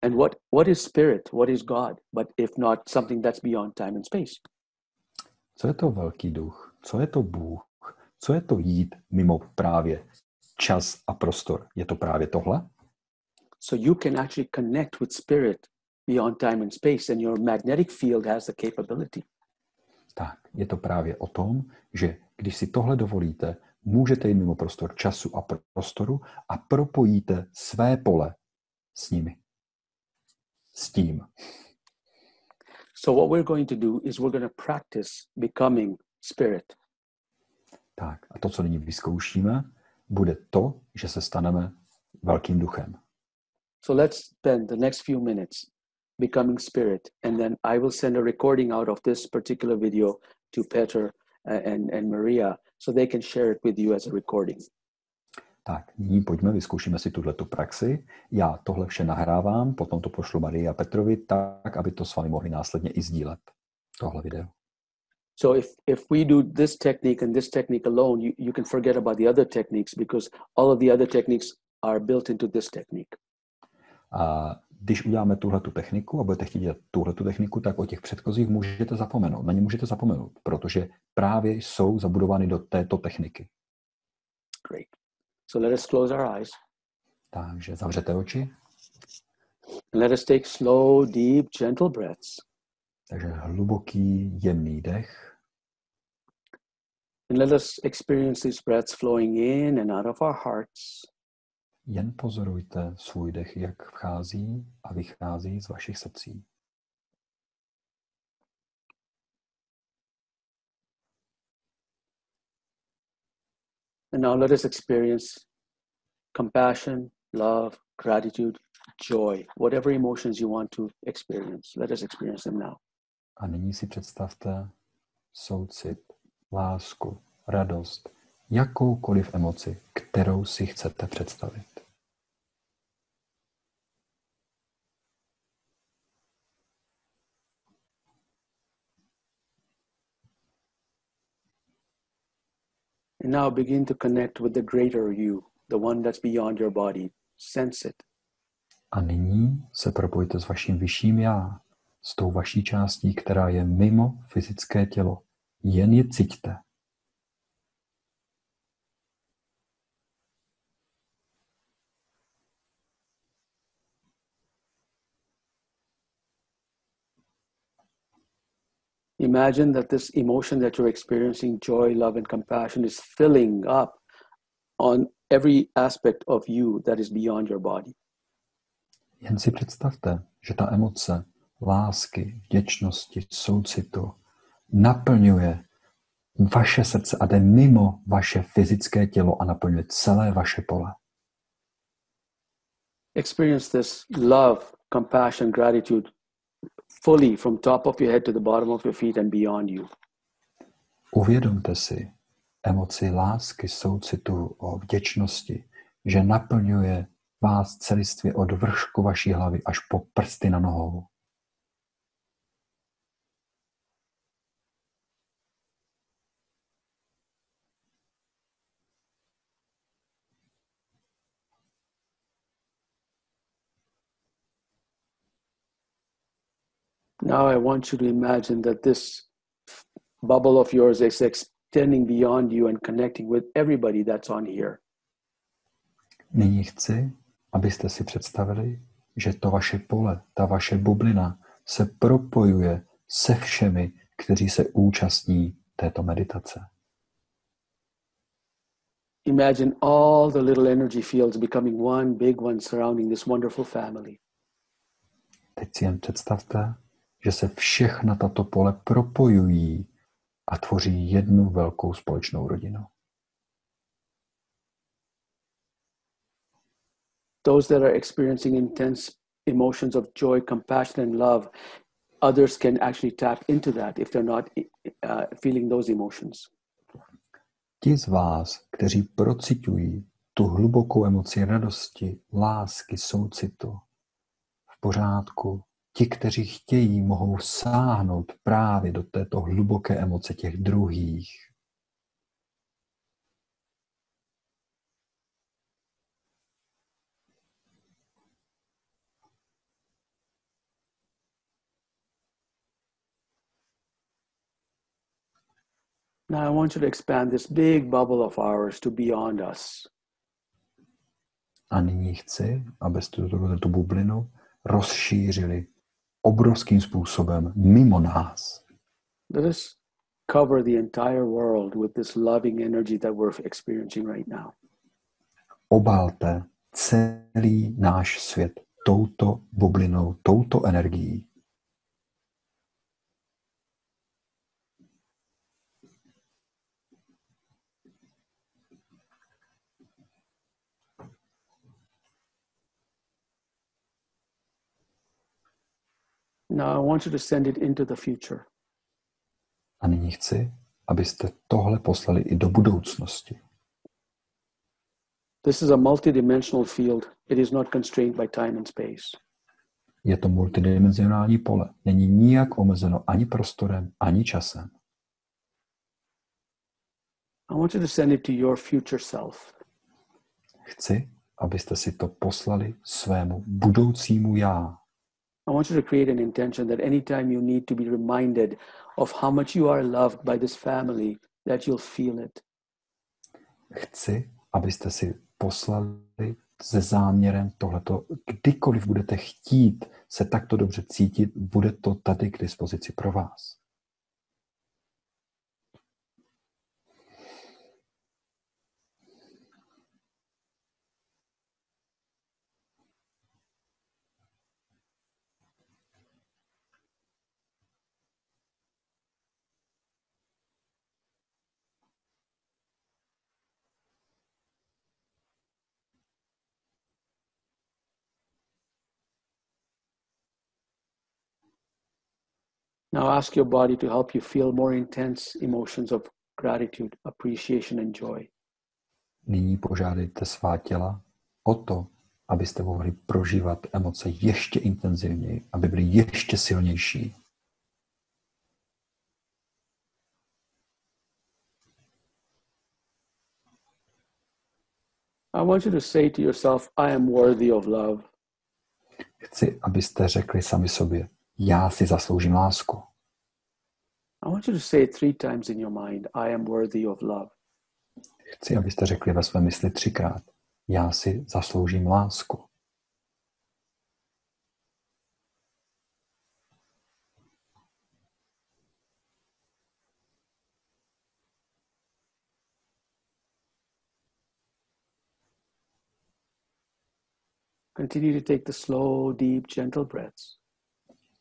And what is spirit? What is God? But if not something that's beyond time and space. Co je to velký duch? Co je to Bůh? Co je to jít mimo právě čas a prostor? Je to právě tohle? So you can actually connect with spirit beyond time and space, and your magnetic field has the capability. Tak, je to právě o tom, že když si tohle dovolíte, můžete jít mimo prostor času a prostoru a propojíte své pole s nimi. S tím. So what we're going to do is we're going to practice becoming spirit. Tak, a to, co nyní vyzkoušíme, bude to, že se staneme velkým duchem. So let's spend the next few minutes becoming spirit, and then I will send a recording out of this particular video to Peter and Maria so they can share it with you as a recording. Tak, nyní pojďme, vyzkoušíme si tuhletu praxi. Já tohle vše nahrávám, potom to pošlu Marii a Petrovi tak, aby to s vámi mohli následně i sdílet, tohle video. So if we do this technique and this technique alone, you can forget about the other techniques because all of the other techniques are built into this technique. A když uděláme tuhletu techniku a budete chtít dělat tuhletu techniku, tak o těch předchozích můžete zapomenout. Na ně můžete zapomenout, protože právě jsou zabudovány do této techniky. Great. So let us close our eyes. Takže zavřete oči. Let us take slow, deep, gentle breaths. Takže hluboký, jemný dech. And let us experience these breaths flowing in and out of our hearts. Jen pozorujte svůj dech, jak vchází a vychází z vašich srdcí. And now let us experience compassion, love, gratitude, joy, whatever emotions you want to experience. Let us experience them now. A nyní si představte soucit, lásku, radost, jakoukoliv emoci, kterou si chcete představit. And now begin to connect with the greater you, the one that's beyond your body. Sense it. A nyní se propojte s vaším vyšším já, s tou vaší částí, která je mimo fyzické tělo. Jen je cíťte. Imagine that this emotion that you're experiencing, joy, love, and compassion, is filling up on every aspect of you that is beyond your body. Jen si představte, že ta emoce lásky, vděčnosti, soucitu naplňuje vaše srdce a jde mimo vaše fyzické tělo a naplňuje celé vaše pole. Experience this love, compassion, gratitude fully from top of your head to the bottom of your feet and beyond you. Uvědomte si emoci lásky, soucitu, o vděčnosti, že naplňuje vás celistvě od vršku vaší hlavy až po prsty na nohou. Now I want you to imagine that this bubble of yours is extending beyond you and connecting with everybody that's on here. Nyní chci, abyste si představili, že to vaše pole, ta vaše bublina se propojuje se všemi, kteří se účastní této meditace. Imagine all the little energy fields becoming one big one surrounding this wonderful family. Teď si jen představte, že se všechna tato pole propojují a tvoří jednu velkou společnou rodinu. those that are experiencing intense emotions of joy, compassion, and love, others can actually tap into that if they're not feeling those emotions. Ti z vás, kteří procitují tu hlubokou emoci radosti, lásky, soucitu, v pořádku, ti, kteří chtějí, mohou sáhnout právě do této hluboké emoce těch druhých. Now I want you to expand this big bubble of ours to beyond us. A nyní chci, abyste tu bublinu rozšířili obrovským způsobem mimo nás. Let us cover the entire world with this loving energy that we're experiencing right now. Obalte celý náš svět touto bublinou, touto energií. Now I want you to send it into the future. A nyní chci, abyste tohle poslali i do budoucnosti. This is a multidimensional field. It is not constrained by time and space. Je to multidimenzionální pole. Není nijak omezeno ani prostorem, ani časem. I want you to send it to your future self. Chci, abyste si to poslali svému budoucímu já. I want you to create an intention that anytime you need to be reminded of how much you are loved by this family, that you'll feel it. Chci, abyste si poslali se záměrem tohleto, kdykoliv budete chtít se takto dobře cítit, bude to tady k dispozici pro vás. Now ask your body to help you feel more intense emotions of gratitude, appreciation, and joy. Nyní požádejte svá těla o to, abyste mohli prožívat emoce ještě intenzivněji, aby byly ještě silnější. I want you to say to yourself, I am worthy of love. Chci, abyste řekli sami sobě, já si zasloužím lásku. I want you to say it 3 times in your mind, I am worthy of love. Chci, abyste řekli ve své mysli 3krát, já si zasloužím lásku. Continue to take the slow, deep, gentle breaths.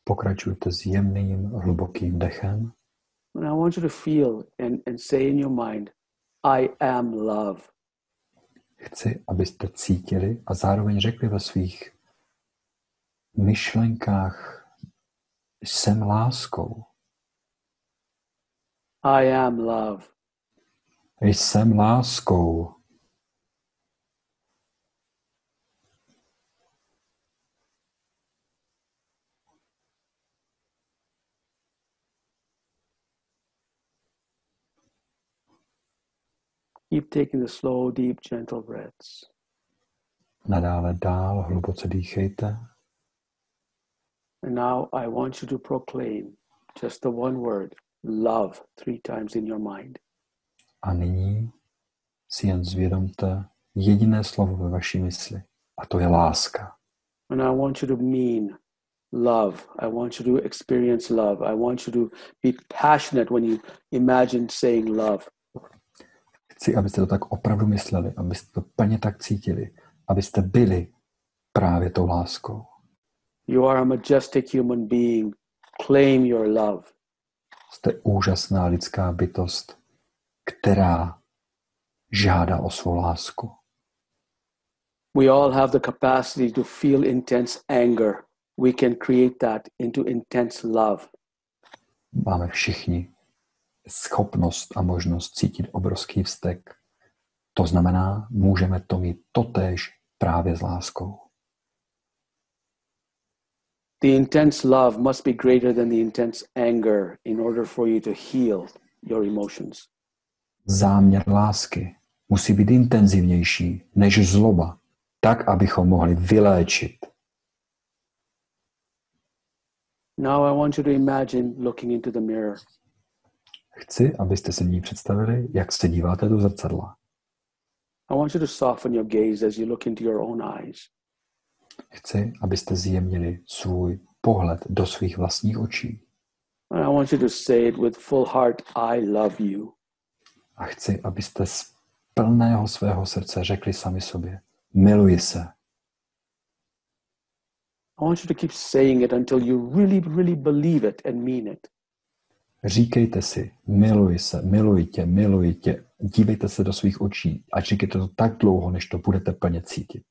Pokračujte s jemným, hlubokým dechem. And I want you to feel and say in your mind, I am love. Chci, abyste cítili a zároveň řekli ve svých myšlenkách, jsem láskou. I am love. Jsem láskou. Keep taking the slow, deep, gentle breaths. Nadále dál hluboce dýchejte. And now I want you to proclaim just the one word, love, 3 times in your mind. A nyní si jen zvědomte jediné slovo ve vaší mysli. A to je láska. And I want you to mean love. I want you to experience love. I want you to be passionate when you imagine saying love. Chci, abyste to tak opravdu mysleli, abyste to plně tak cítili, abyste byli právě tou láskou. You are a majestic human being. Claim your love. Jste úžasná lidská bytost, která žádá o svou lásku. We all have the capacity to feel intense anger. We can create that into intense love. Máme všichni schopnost a možnost cítit obrovský vztek. To znamená, můžeme to mít totéž právě s láskou. The intense love must be greater than the intense anger in order for you to heal your emotions. Záměr lásky musí být intenzivnější než zloba, tak, abychom mohli vyléčit. Now I want you to imagine looking into the mirror. Chci, abyste si nyní představili, jak se díváte do zrcadla. I want you to soften your gaze as you look into your own eyes. Chci, abyste zjemnili svůj pohled do svých vlastních očí. And I want you to say it with full heart, I love you. A chci, abyste z plného svého srdce řekli sami sobě, miluji se. I want you to keep saying it until you really, really believe it and mean it. Říkejte si, miluji se, miluji tě. Dívejte se do svých očí a říkejte to tak dlouho, než to budete plně cítit.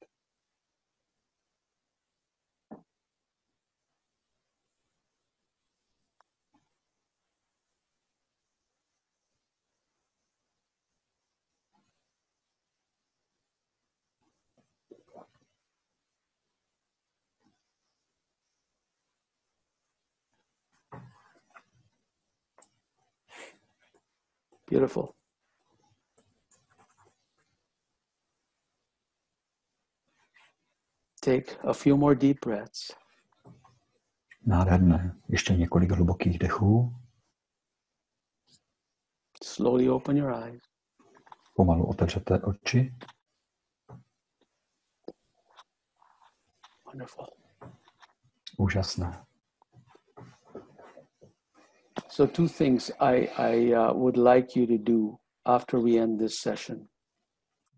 Beautiful. Take a few more deep breaths. Nádherné. Ještě několik hlubokých dechů. Slowly open your eyes. Pomalu otevřete oči. Wonderful. Úžasné. So two things I would like you to do after we end this session.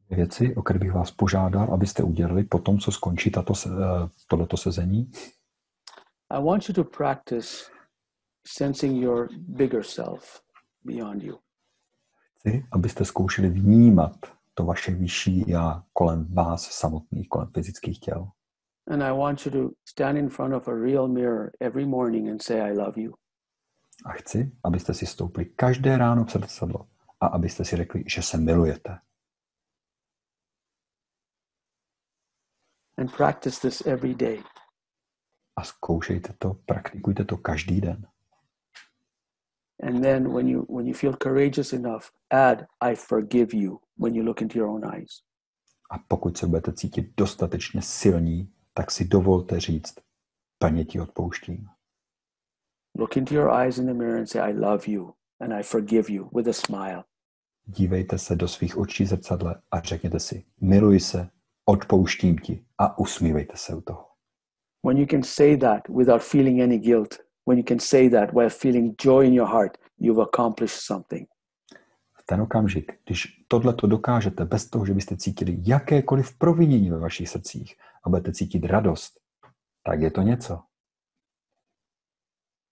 Věci, o které bych vás požádal, abyste udělali po tom, co skončí tohleto sezení. I want you to practice sensing your bigger self beyond you. Chci, abyste zkoušeli vnímat to vaše vyšší já kolem vás samotných, kolem fyzických těl. And I want you to stand in front of a real mirror every morning and say I love you. A chci, abyste si stoupli každé ráno před zrcadlo a abyste si řekli, že se milujete. And practice this every day. A zkoušejte to, praktikujte to každý den. And then when you feel courageous enough, add I forgive you when you look into your own eyes. A pokud se budete cítit dostatečně silní, tak si dovolte říct, plně ti odpouštím. Look into your eyes in the mirror and say, I love you and I forgive you with a smile. Dívejte se do svých očí v zrcadle a řekněte si, miluji se, odpouštím ti a usmívejte se u toho. When you can say that without feeling any guilt, when you can say that while feeling joy in your heart, you've accomplished something. V ten okamžik, když tohleto dokážete bez toho, že byste cítili jakékoliv provinění ve vašich srdcích a budete cítit radost, tak je to něco.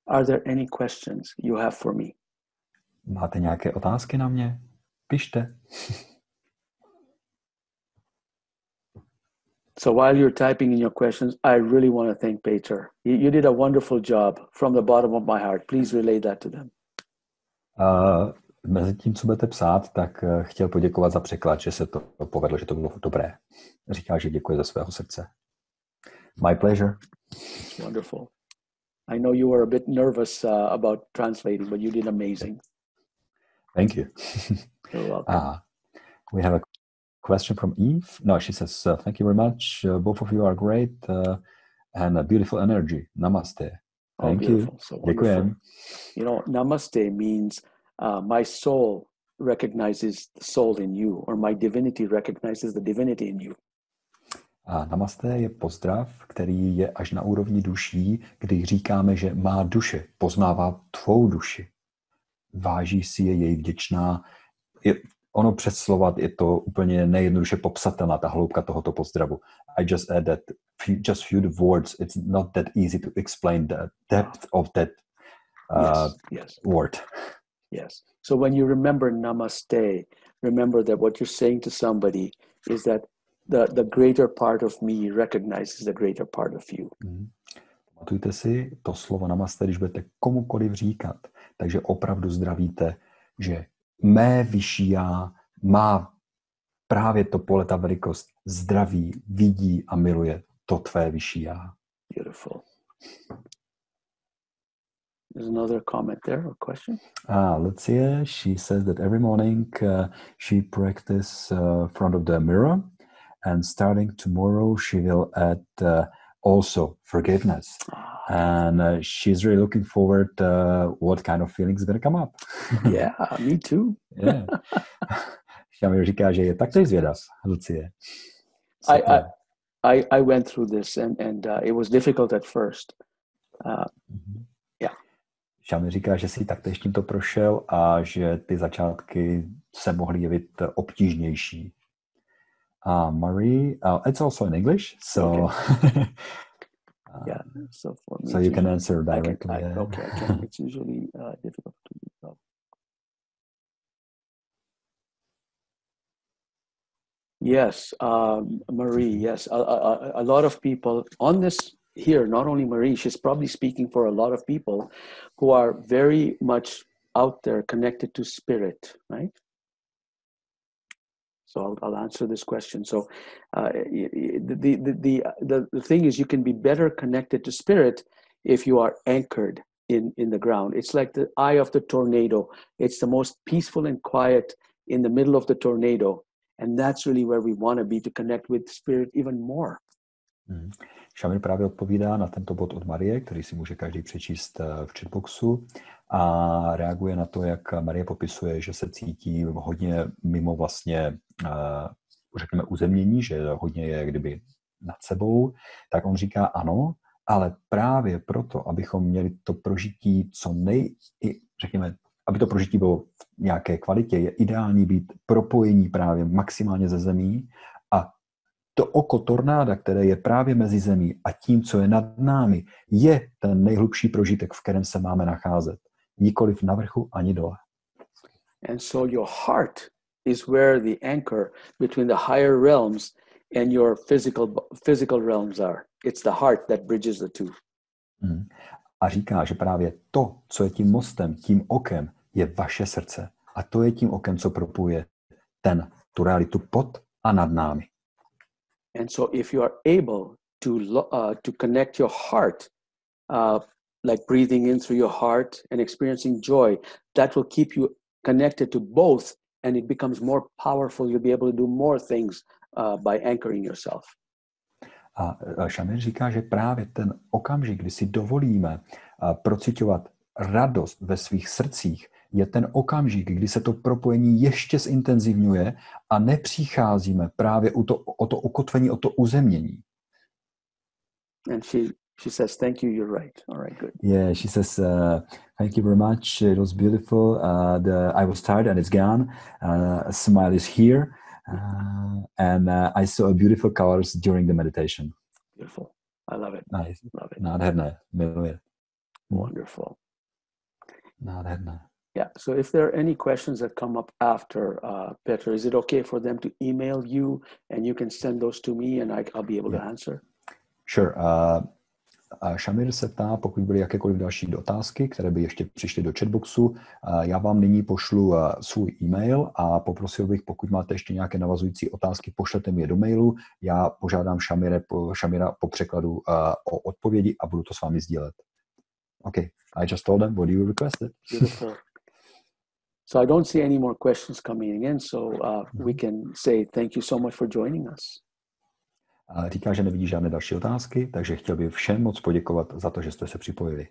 Are there any questions you have for me? Máte nějaké otázky na mě? Pište. So while you're typing in your questions, I really want to thank Peter. You did a wonderful job from the bottom of my heart. Please relay that to them. Mezi tím, co budete psát, tak chtěl poděkovat za překlad, že se to povedlo, že to bylo dobré. Říká, že děkuje ze svého srdce. My pleasure. It's wonderful. I know you were a bit nervous about translating, but you did amazing. Thank you. You're welcome. We have a question from Eve. No, she says, thank you very much. Both of you are great and a beautiful energy. Namaste. Thank you. So wonderful. You know, namaste means my soul recognizes the soul in you, or my divinity recognizes the divinity in you. A namaste je pozdrav, který je až na úrovni duší, kdy říkáme, že má duše poznává tvou duši. Váží si jej vděčná. Ono přes slova je to úplně nejjednoduše popsatelná, ta hloubka tohoto pozdravu. I just add that just few words, it's not that easy to explain the depth of that word. Yes. So when you remember namaste, remember that what you're saying to somebody is that the greater part of me recognizes the greater part of you. Pamatujte si to slovo namaste, když budete komukoliv říkat. Takže opravdu zdravíte, že mé vyšší já má právě to pole, ta velikost, zdraví, vidí a miluje to tvé vyšší já. Beautiful. There's another comment there or question. Lucia, she says that every morning she practices front of the mirror, and starting tomorrow she will add also forgiveness. And she's really looking forward what kind of feelings are going to come up. Yeah, me too. Yeah. Shamir říká, že je taktéž zvědav, Lucie. I went through this and it was difficult at first. Yeah. Shamir říká, že si taktéž tímto prošel a že ty začátky se mohly jevit obtížnější. Marie, it's also in English, so okay. Yeah, so for me, so you can answer directly. Okay, I can. It's usually difficult to do. Yes, Marie, yes. A lot of people on this here, not only Marie, she's probably speaking for a lot of people who are very much out there connected to spirit, right? So I'll answer this question. So the thing is, you can be better connected to spirit if you are anchored in the ground. It's like the eye of the tornado. It's the most peaceful and quiet in the middle of the tornado. And that's really where we want to be, to connect with spirit even more. Shamir právě odpovídá na tento bod od Marie, který si může každý přečíst v chatboxu, a reaguje na to, jak Marie popisuje, že se cítí hodně mimo vlastně, řekněme, uzemnění, že hodně je kdyby nad sebou. Tak on říká ano, ale právě proto, abychom měli to prožití řekněme, aby to prožití bylo v nějaké kvalitě, je ideální být propojení právě maximálně ze zemí, a to oko tornáda, které je právě mezi zemí a tím, co je nad námi, je ten nejhlubší prožitek, v kterém se máme nacházet. Nikoliv na vrchu ani dole. And so your heart is where the anchor between the higher realms and your physical realms are. It's the heart that bridges the two. A říká, že právě to, co je tím mostem, tím okem, je vaše srdce. A to je tím okem, co propojuje tu realitu pod a nad námi. And so if you are able to connect your heart, like breathing in through your heart and experiencing joy, that will keep you connected to both, and it becomes more powerful. You'll be able to do more things by anchoring yourself. A Shamir říká, že právě ten okamžik, kdy si dovolíme procitovat radost ve svých srdcích, je ten okamžik, kdy se to propojení ještě zintenzivňuje a nepřicházíme právě o to ukotvení, o to uzemnění. And she says, thank you, you're right. All right, good. Yeah, she says, thank you very much. It was beautiful. I was tired and it's gone. A smile is here. And I saw beautiful colors during the meditation. Beautiful. I love it. Nice. Love it. Nádherné. Miluji. Wonderful. Nádherné. Yeah. So if there are any questions that come up after, Peter, is it okay for them to email you and you can send those to me and I'll be able to answer? Sure. Shamir se ptá, pokud byly jakékoliv další otázky, které by ještě přišly do chatboxu, já vám nyní pošlu svůj e-mail a poprosil bych, pokud máte ještě nějaké navazující otázky, pošlete mi je do mailu, já požádám Shamira po překladu o odpovědi a budu to s vámi sdílet. Okay, I just told them what you requested. Beautiful. So I don't see any more questions coming in, so we can say thank you so much for joining us. Říká, že nevidí žádné další otázky, takže chtěl bych všem moc poděkovat za to, že jste se připojili.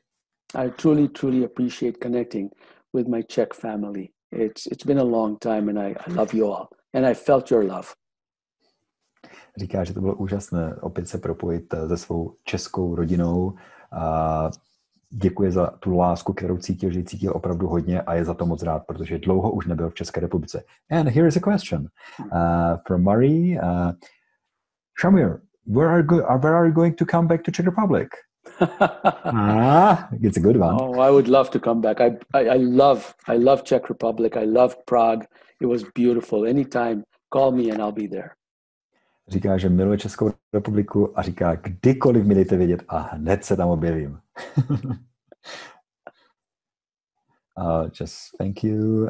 I truly appreciate connecting with my Czech family. It's been a long time and I love you all. And I felt your love. Říká, že to bylo úžasné opět se propojit se svou českou rodinou. Děkuje za tu lásku, kterou cítil, že ji cítil opravdu hodně a je za to moc rád, protože dlouho už nebyl v České republice. And here is a question from Marie. Shamir, where are you going to come back to Czech Republic? It's a good one. Oh, I would love to come back. I love Czech Republic. I love Prague. It was beautiful. Anytime, call me and I'll be there. Říká, že miluje Českou republiku a říká, kdykoliv mi dejte vědět a hned se tam objevím. Just thank you.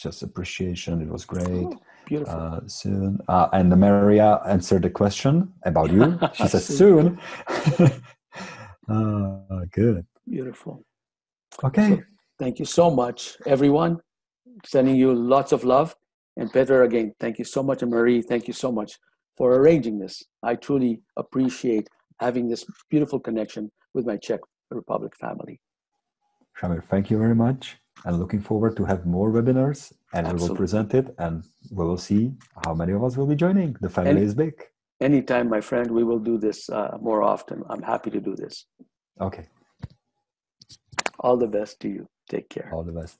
Just appreciation. It was great. Beautiful. Soon. And Maria answered the question about you. She says soon. Good. Beautiful. Okay. So, thank you so much, everyone. Sending you lots of love. And Peter, again, thank you so much. And Marie, thank you so much for arranging this. I truly appreciate having this beautiful connection with my Czech Republic family. Shamir, thank you very much. And looking forward to have more webinars, and we will present it, and we will see how many of us will be joining. The family is big. Anytime, my friend, we will do this more often. I'm happy to do this. Okay. All the best to you. Take care. All the best.